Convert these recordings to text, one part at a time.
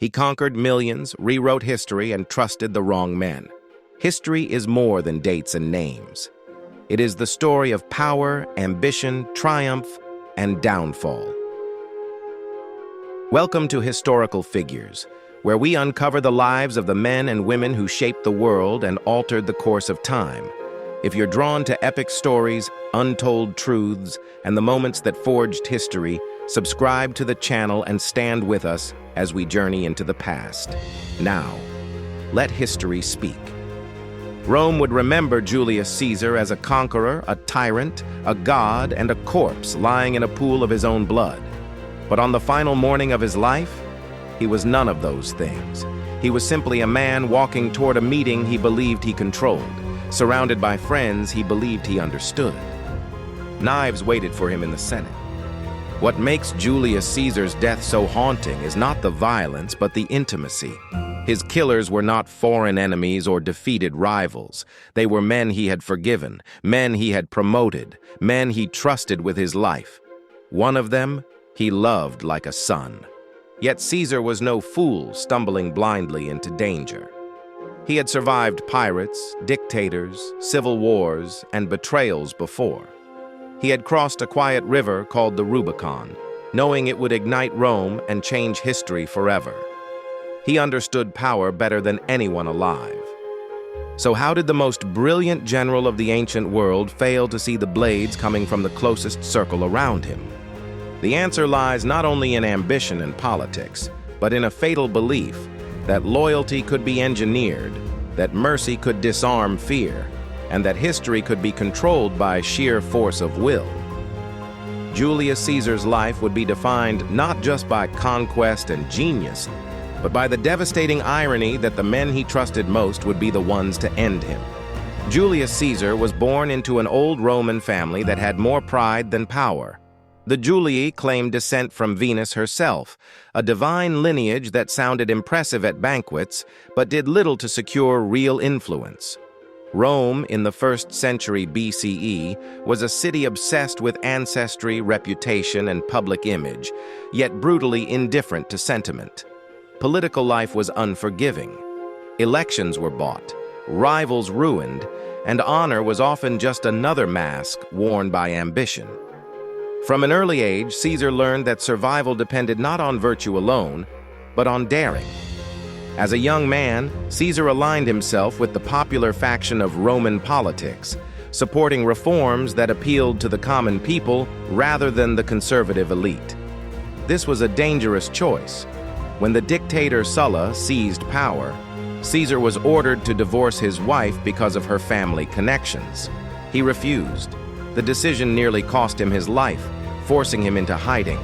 He conquered millions, rewrote history, and trusted the wrong men. History is more than dates and names. It is the story of power, ambition, triumph, and downfall. Welcome to Historical Figures, where we uncover the lives of the men and women who shaped the world and altered the course of time. If you're drawn to epic stories, untold truths, and the moments that forged history, subscribe to the channel and stand with us as we journey into the past. Now, let history speak. Rome would remember Julius Caesar as a conqueror, a tyrant, a god, and a corpse lying in a pool of his own blood. But on the final morning of his life, he was none of those things. He was simply a man walking toward a meeting he believed he controlled, surrounded by friends he believed he understood. Knives waited for him in the Senate. What makes Julius Caesar's death so haunting is not the violence, but the intimacy. His killers were not foreign enemies or defeated rivals. They were men he had forgiven, men he had promoted, men he trusted with his life. One of them he loved like a son. Yet Caesar was no fool stumbling blindly into danger. He had survived pirates, dictators, civil wars, and betrayals before. He had crossed a quiet river called the Rubicon, knowing it would ignite Rome and change history forever. He understood power better than anyone alive. So how did the most brilliant general of the ancient world fail to see the blades coming from the closest circle around him? The answer lies not only in ambition and politics, but in a fatal belief that loyalty could be engineered, that mercy could disarm fear, and that history could be controlled by sheer force of will. Julius Caesar's life would be defined not just by conquest and genius, but by the devastating irony that the men he trusted most would be the ones to end him. Julius Caesar was born into an old Roman family that had more pride than power. The Julii claimed descent from Venus herself, a divine lineage that sounded impressive at banquets, but did little to secure real influence. Rome, in the 1st century BCE, was a city obsessed with ancestry, reputation, and public image, yet brutally indifferent to sentiment. Political life was unforgiving. Elections were bought, rivals ruined, and honor was often just another mask worn by ambition. From an early age, Caesar learned that survival depended not on virtue alone, but on daring. As a young man, Caesar aligned himself with the popular faction of Roman politics, supporting reforms that appealed to the common people rather than the conservative elite. This was a dangerous choice. When the dictator Sulla seized power, Caesar was ordered to divorce his wife because of her family connections. He refused. The decision nearly cost him his life, forcing him into hiding.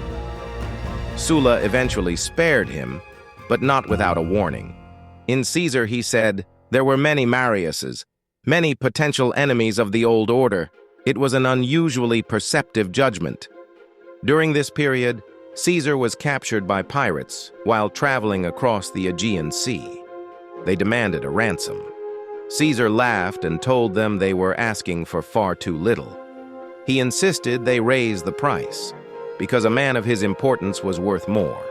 Sulla eventually spared him, but not without a warning. In Caesar, he said, there were many Mariuses, many potential enemies of the old order. It was an unusually perceptive judgment. During this period, Caesar was captured by pirates while traveling across the Aegean Sea. They demanded a ransom. Caesar laughed and told them they were asking for far too little. He insisted they raise the price, because a man of his importance was worth more.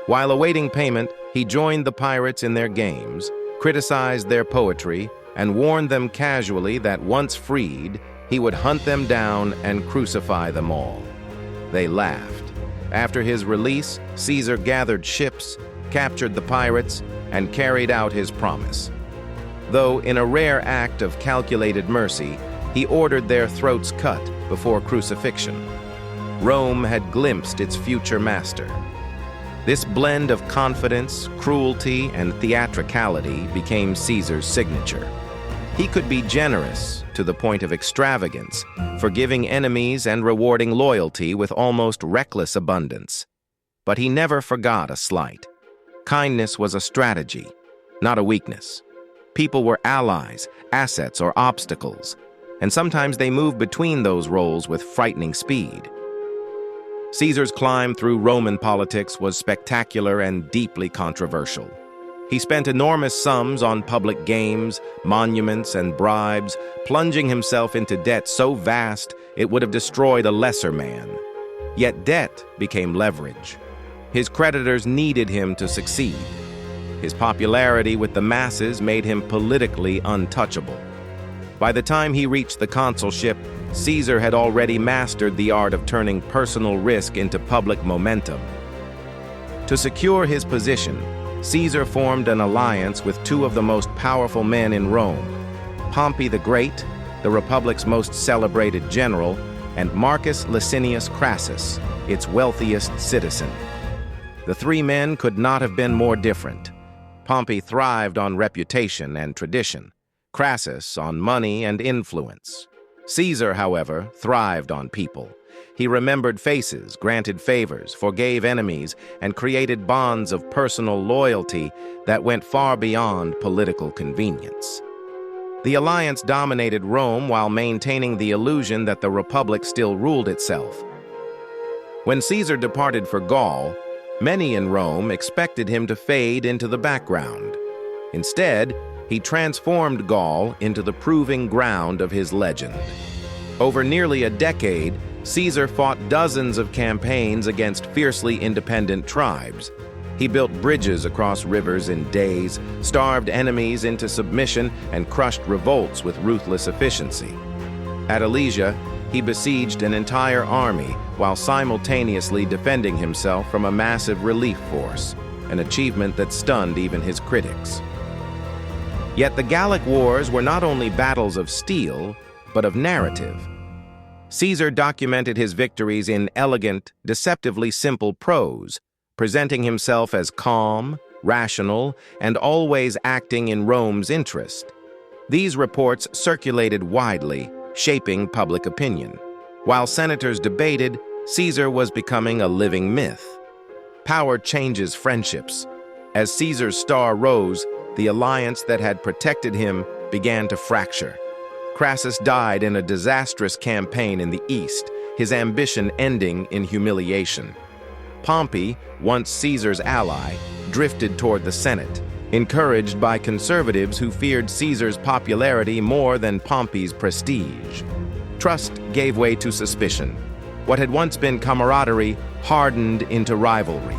While awaiting payment, he joined the pirates in their games, criticized their poetry, and warned them casually that once freed, he would hunt them down and crucify them all. They laughed. After his release, Caesar gathered ships, captured the pirates, and carried out his promise. Though in a rare act of calculated mercy, he ordered their throats cut before crucifixion. Rome had glimpsed its future master. This blend of confidence, cruelty, and theatricality became Caesar's signature. He could be generous to the point of extravagance, forgiving enemies and rewarding loyalty with almost reckless abundance. But he never forgot a slight. Kindness was a strategy, not a weakness. People were allies, assets, or obstacles, and sometimes they moved between those roles with frightening speed. Caesar's climb through Roman politics was spectacular and deeply controversial. He spent enormous sums on public games, monuments, and bribes, plunging himself into debt so vast it would have destroyed a lesser man. Yet debt became leverage. His creditors needed him to succeed, His popularity with the masses made him politically untouchable. By the time he reached the consulship, Caesar had already mastered the art of turning personal risk into public momentum. To secure his position, Caesar formed an alliance with two of the most powerful men in Rome: Pompey the Great, the Republic's most celebrated general, and Marcus Licinius Crassus, its wealthiest citizen. The three men could not have been more different. Pompey thrived on reputation and tradition, Crassus on money and influence. Caesar, however, thrived on people. He remembered faces, granted favors, forgave enemies, and created bonds of personal loyalty that went far beyond political convenience. The alliance dominated Rome while maintaining the illusion that the Republic still ruled itself. When Caesar departed for Gaul, many in Rome expected him to fade into the background. Instead, he transformed Gaul into the proving ground of his legend. Over nearly a decade, Caesar fought dozens of campaigns against fiercely independent tribes. He built bridges across rivers in days, starved enemies into submission, and crushed revolts with ruthless efficiency. At Alesia, he besieged an entire army while simultaneously defending himself from a massive relief force, an achievement that stunned even his critics. Yet the Gallic Wars were not only battles of steel, but of narrative. Caesar documented his victories in elegant, deceptively simple prose, presenting himself as calm, rational, and always acting in Rome's interest. These reports circulated widely, shaping public opinion. While senators debated, Caesar was becoming a living myth. Power changes friendships. As Caesar's star rose, the alliance that had protected him began to fracture. Crassus died in a disastrous campaign in the east, his ambition ending in humiliation. Pompey, once Caesar's ally, drifted toward the Senate, encouraged by conservatives who feared Caesar's popularity more than Pompey's prestige. Trust gave way to suspicion. What had once been camaraderie hardened into rivalry.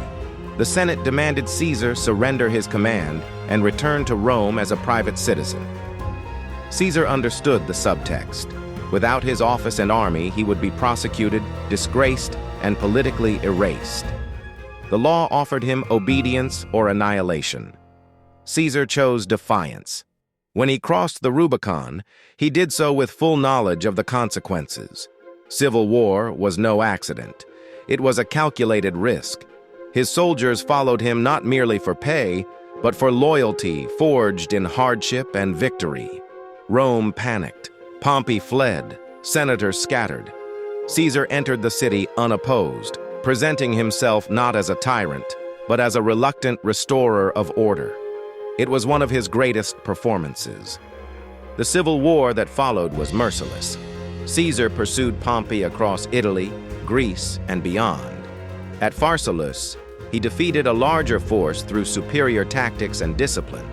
The Senate demanded Caesar surrender his command and return to Rome as a private citizen. Caesar understood the subtext. Without his office and army, he would be prosecuted, disgraced, and politically erased. The law offered him obedience or annihilation. Caesar chose defiance. When he crossed the Rubicon, he did so with full knowledge of the consequences. Civil war was no accident. It was a calculated risk. His soldiers followed him not merely for pay, but for loyalty forged in hardship and victory. Rome panicked. Pompey fled. Senators scattered. Caesar entered the city unopposed, presenting himself not as a tyrant, but as a reluctant restorer of order. It was one of his greatest performances. The civil war that followed was merciless. Caesar pursued Pompey across Italy, Greece, and beyond. At Pharsalus, he defeated a larger force through superior tactics and discipline.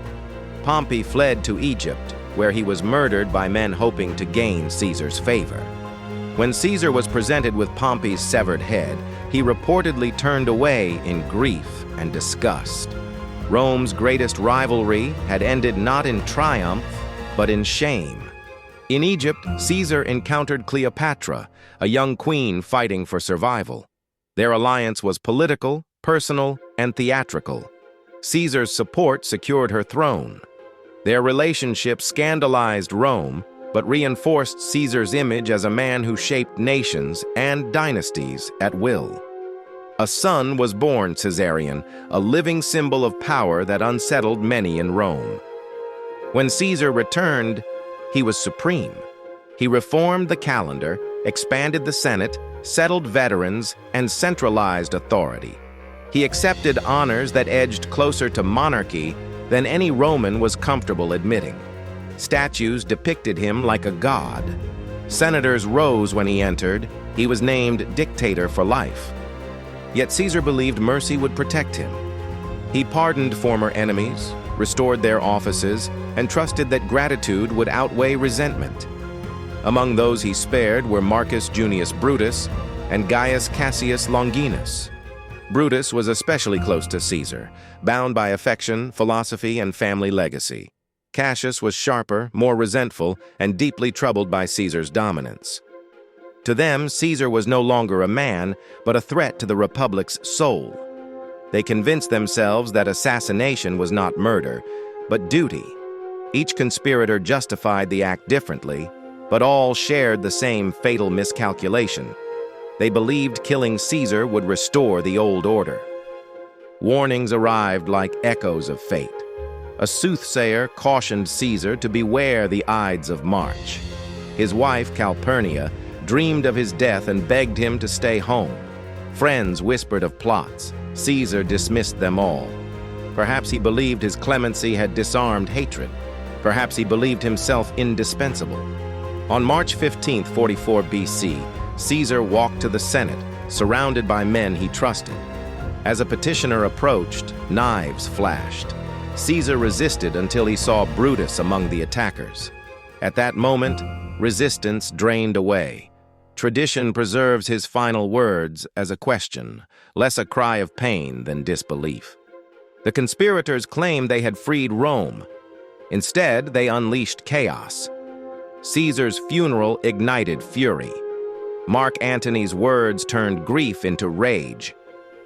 Pompey fled to Egypt, where he was murdered by men hoping to gain Caesar's favor. When Caesar was presented with Pompey's severed head, he reportedly turned away in grief and disgust. Rome's greatest rivalry had ended not in triumph, but in shame. In Egypt, Caesar encountered Cleopatra, a young queen fighting for survival. Their alliance was political, personal, and theatrical. Caesar's support secured her throne. Their relationship scandalized Rome, but reinforced Caesar's image as a man who shaped nations and dynasties at will. A son was born Caesarion, a living symbol of power that unsettled many in Rome. When Caesar returned, he was supreme. He reformed the calendar, expanded the Senate, settled veterans, and centralized authority. He accepted honors that edged closer to monarchy than any Roman was comfortable admitting. Statues depicted him like a god. Senators rose when he entered. He was named dictator for life. Yet Caesar believed mercy would protect him. He pardoned former enemies, restored their offices, and trusted that gratitude would outweigh resentment. Among those he spared were Marcus Junius Brutus and Gaius Cassius Longinus. Brutus was especially close to Caesar, bound by affection, philosophy, and family legacy. Cassius was sharper, more resentful, and deeply troubled by Caesar's dominance. To them, Caesar was no longer a man, but a threat to the Republic's soul. They convinced themselves that assassination was not murder, but duty. Each conspirator justified the act differently, but all shared the same fatal miscalculation. They believed killing Caesar would restore the old order. Warnings arrived like echoes of fate. A soothsayer cautioned Caesar to beware the Ides of March. His wife, Calpurnia, dreamed of his death and begged him to stay home. Friends whispered of plots. Caesar dismissed them all. Perhaps he believed his clemency had disarmed hatred. Perhaps he believed himself indispensable. On March 15, 44 BC, Caesar walked to the Senate, surrounded by men he trusted. As a petitioner approached, knives flashed. Caesar resisted until he saw Brutus among the attackers. At that moment, resistance drained away. Tradition preserves his final words as a question, less a cry of pain than disbelief. The conspirators claimed they had freed Rome. Instead, they unleashed chaos. Caesar's funeral ignited fury. Mark Antony's words turned grief into rage.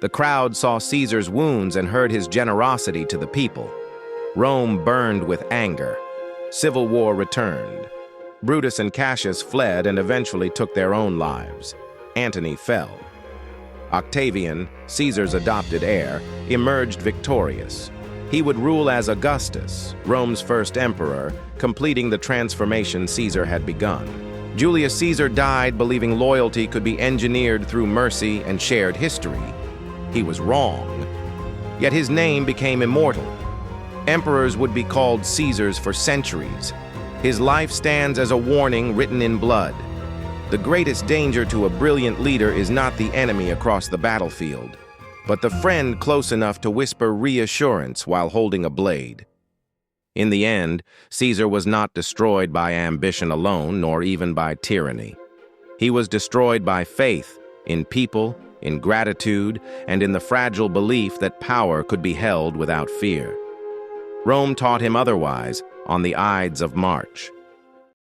The crowd saw Caesar's wounds and heard his generosity to the people. Rome burned with anger. Civil war returned. Brutus and Cassius fled and eventually took their own lives. Antony fell. Octavian, Caesar's adopted heir, emerged victorious. He would rule as Augustus, Rome's first emperor, completing the transformation Caesar had begun. Julius Caesar died believing loyalty could be engineered through mercy and shared history. He was wrong. Yet his name became immortal. Emperors would be called Caesars for centuries. His life stands as a warning written in blood. The greatest danger to a brilliant leader is not the enemy across the battlefield, but the friend close enough to whisper reassurance while holding a blade. In the end, Caesar was not destroyed by ambition alone, nor even by tyranny. He was destroyed by faith in people, in gratitude, and in the fragile belief that power could be held without fear. Rome taught him otherwise on the Ides of March.